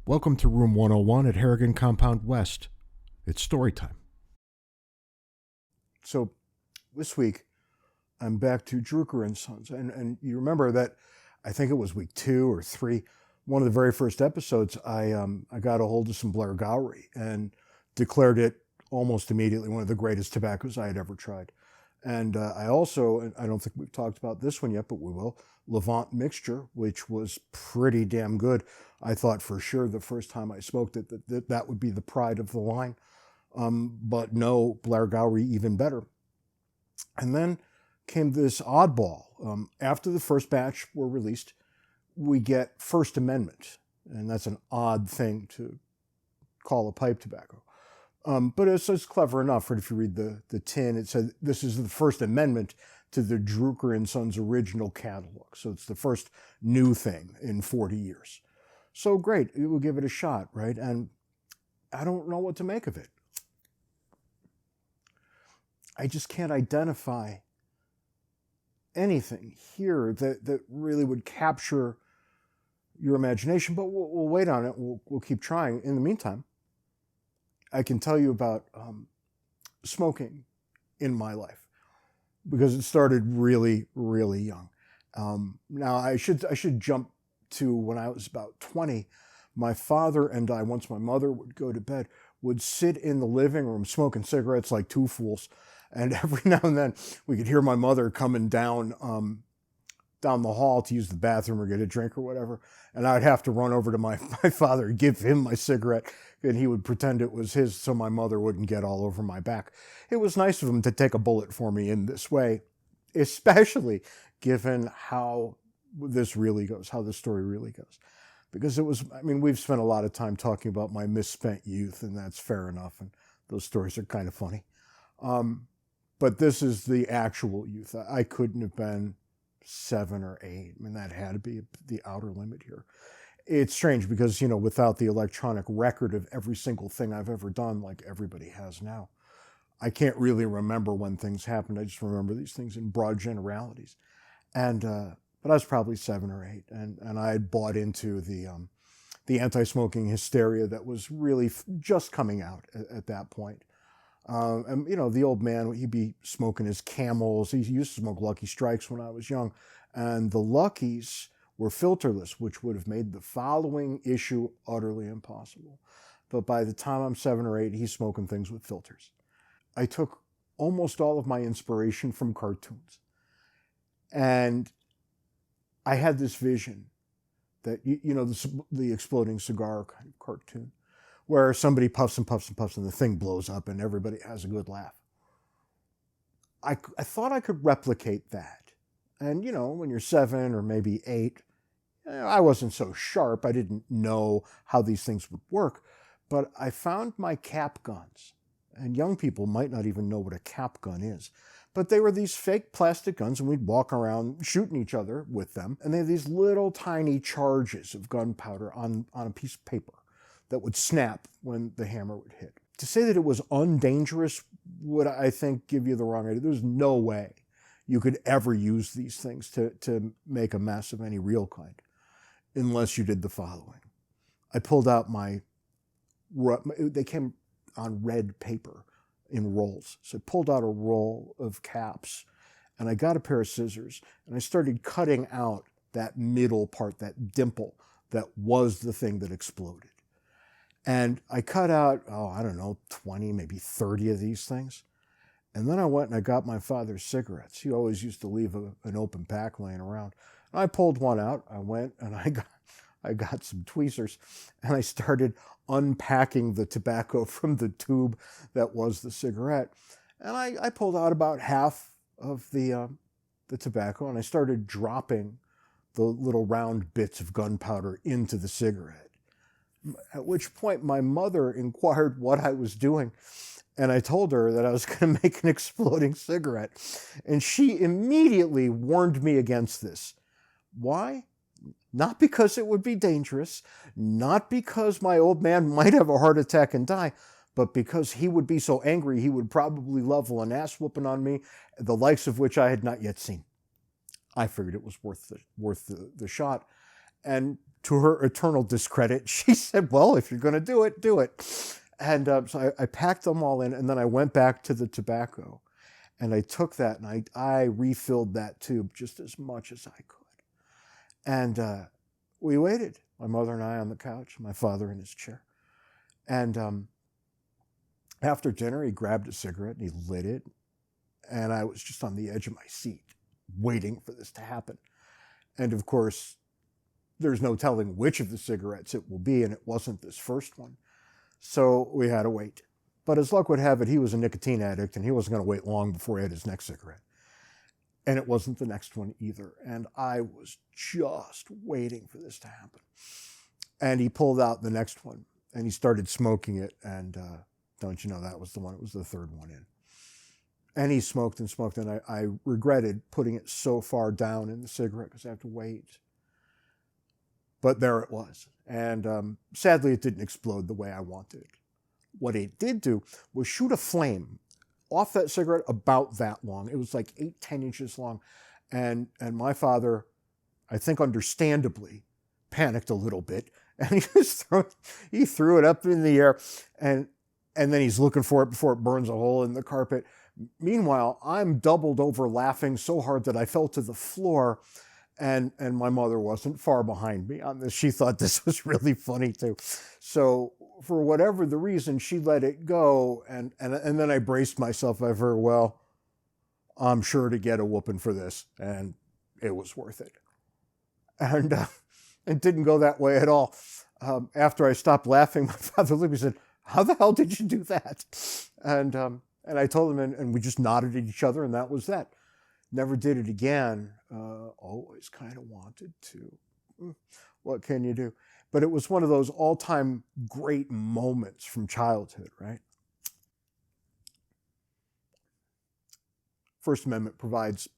Welcome to Room 101 at Harrigan Compound West. It's story time. So this week, I'm back to Drucquer and Sons. And you remember that, I think it was week 2 or 3, one of the very first episodes, I got a hold of some Blair Gowrie and declared it almost immediately one of the greatest tobaccos I had ever tried. And I also, and I don't think we've talked about this one yet, but we will, Levant Mixture, which was pretty damn good. I thought for sure the first time I smoked it that would be the pride of the line. But no, Blair Gowrie even better. And then came this oddball. After the first batch were released, we get First Amendment. And that's an odd thing to call a pipe tobacco. But it's clever enough, right? If you read the tin, it said this is the First Amendment to the Drucquer and Sons original catalog. So it's the first new thing in 40 years. So great, we'll give it a shot, right? And I don't know what to make of it. I just can't identify anything here that really would capture your imagination, but we'll wait on it. We'll keep trying. In the meantime, I can tell you about smoking in my life because it started really, really young. Now I should jump to when I was about 20. My father and I, once my mother would go to bed, would sit in the living room smoking cigarettes like two fools. And every now and then we could hear my mother coming down the hall to use the bathroom or get a drink or whatever. And I'd have to run over to my father and give him my cigarette, and he would pretend it was his so my mother wouldn't get all over my back. It was nice of him to take a bullet for me in this way, especially given how this really goes, how the story really goes. Because it was, I mean, we've spent a lot of time talking about my misspent youth, and that's fair enough, and those stories are kind of funny. But this is the actual youth. I couldn't have been 7 or 8. I mean, that had to be the outer limit here. It's strange because, without the electronic record of every single thing I've ever done, like everybody has now, I can't really remember when things happened. I just remember these things in broad generalities. And, but I was probably 7 or 8, and I had bought into the anti-smoking hysteria that was really just coming out at that point. And the old man, he'd be smoking his Camels. He used to smoke Lucky Strikes when I was young. And the Luckies were filterless, which would have made the following issue utterly impossible. But by the time I'm 7 or 8, he's smoking things with filters. I took almost all of my inspiration from cartoons. And I had this vision that, the exploding cigar kind of cartoon, where somebody puffs and puffs and puffs and the thing blows up and everybody has a good laugh. I thought I could replicate that. And, when you're 7 or maybe 8, I wasn't so sharp. I didn't know how these things would work. But I found my cap guns. And young people might not even know what a cap gun is. But they were these fake plastic guns, and we'd walk around shooting each other with them. And they had these little tiny charges of gunpowder on a piece of paper that would snap when the hammer would hit. To say that it was undangerous would, I think, give you the wrong idea. There's no way you could ever use these things to make a mess of any real kind, unless you did the following. I pulled out they came on red paper in rolls. So I pulled out a roll of caps, and I got a pair of scissors, and I started cutting out that middle part, that dimple that was the thing that exploded. And I cut out, 20, maybe 30 of these things. And then I went and I got my father's cigarettes. He always used to leave an open pack laying around. And I pulled one out. I went and I got some tweezers, and I started unpacking the tobacco from the tube that was the cigarette. And I pulled out about half of the tobacco, and I started dropping the little round bits of gunpowder into the cigarette. At which point my mother inquired what I was doing, and I told her that I was going to make an exploding cigarette. And she immediately warned me against this. Why? Not because it would be dangerous, not because my old man might have a heart attack and die, but because he would be so angry he would probably level an ass whooping on me, the likes of which I had not yet seen. I figured it was worth the shot. And to her eternal discredit, she said, well, if you're going to do it, do it. And so I packed them all in, and then I went back to the tobacco, and I took that, and I refilled that tube just as much as I could. And we waited, my mother and I on the couch, my father in his chair. And after dinner, he grabbed a cigarette and he lit it. And I was just on the edge of my seat, waiting for this to happen. And of course, there's no telling which of the cigarettes it will be, and it wasn't this first one. So we had to wait. But as luck would have it, he was a nicotine addict, and he wasn't going to wait long before he had his next cigarette. And it wasn't the next one either. And I was just waiting for this to happen. And he pulled out the next one, and he started smoking it. And don't you know, that was the one, it was the third one in. And he smoked, and I regretted putting it so far down in the cigarette because I have to wait. But there it was. And sadly, it didn't explode the way I wanted. What it did do was shoot a flame off that cigarette about that long. It was like 8-10 inches long. And my father, I think understandably, panicked a little bit. And he threw it up in the air. And then he's looking for it before it burns a hole in the carpet. Meanwhile, I'm doubled over laughing so hard that I fell to the floor. And my mother wasn't far behind me on this. She thought this was really funny too. So for whatever the reason, she let it go. And then I braced myself. I figured, well, I'm sure to get a whooping for this. And it was worth it. And it didn't go that way at all. After I stopped laughing, my father looked at me and said, how the hell did you do that? And I told him, and we just nodded at each other, and that was that. Never did it again. Always kind of wanted to. What can you do? But it was one of those all-time great moments from childhood, right? First Amendment provides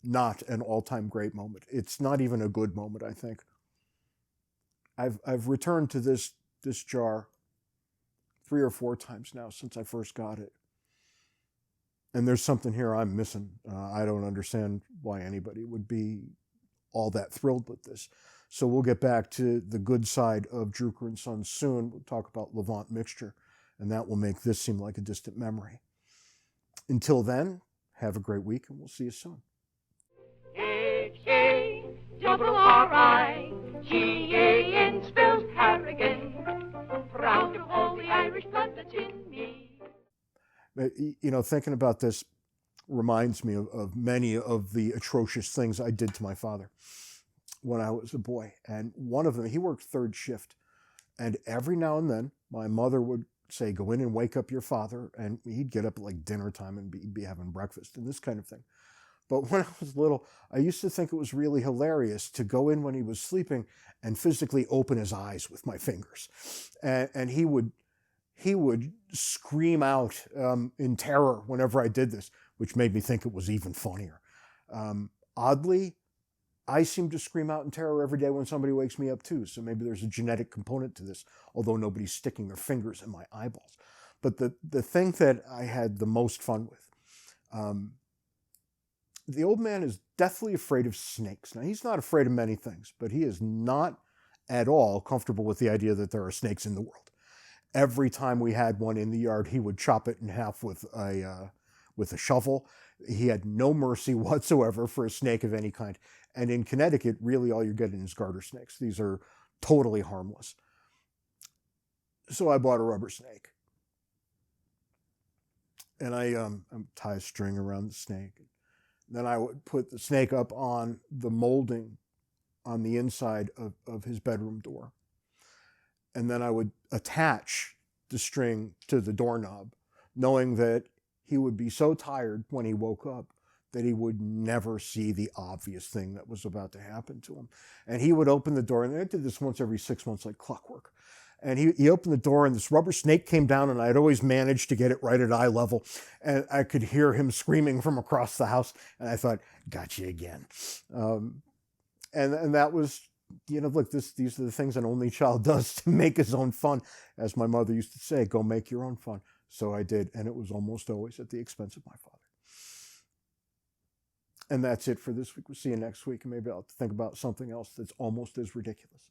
not an all-time great moment. It's not even a good moment, I think. I've returned to this jar 3 or 4 times now since I first got it. And there's something here I'm missing. I don't understand why anybody would be all that thrilled with this. So we'll get back to the good side of Drucquer and Sons soon. We'll talk about Levant mixture, and that will make this seem like a distant memory. Until then, have a great week, and we'll see you soon. H-A-R-R-I-G-A-N spells Harrigan, proud of all the Irish blood that's in me. You know, thinking about this reminds me of many of the atrocious things I did to my father when I was a boy. And one of them, he worked third shift. And every now and then, my mother would say, go in and wake up your father. And he'd get up at like dinner time and be having breakfast and this kind of thing. But when I was little, I used to think it was really hilarious to go in when he was sleeping and physically open his eyes with my fingers. And he would scream out in terror whenever I did this, which made me think it was even funnier. Oddly, I seem to scream out in terror every day when somebody wakes me up too, so maybe there's a genetic component to this, although nobody's sticking their fingers in my eyeballs. But the thing that I had the most fun with, the old man is deathly afraid of snakes. Now, he's not afraid of many things, but he is not at all comfortable with the idea that there are snakes in the world. Every time we had one in the yard, he would chop it in half with a shovel. He had no mercy whatsoever for a snake of any kind. And in Connecticut, really all you're getting is garter snakes. These are totally harmless. So I bought a rubber snake. And I tie a string around the snake. Then I would put the snake up on the molding on the inside of his bedroom door. And then I would attach the string to the doorknob, knowing that he would be so tired when he woke up that he would never see the obvious thing that was about to happen to him. And he would open the door, and I did this once every 6 months like clockwork. And he opened the door, and this rubber snake came down, and I'd always managed to get it right at eye level. And I could hear him screaming from across the house. And I thought, got you again. And that was, you know, look, these are the things an only child does to make his own fun. As my mother used to say, go make your own fun. So I did, and it was almost always at the expense of my father. And that's it for this week. We'll see you next week, and maybe I'll think about something else that's almost as ridiculous.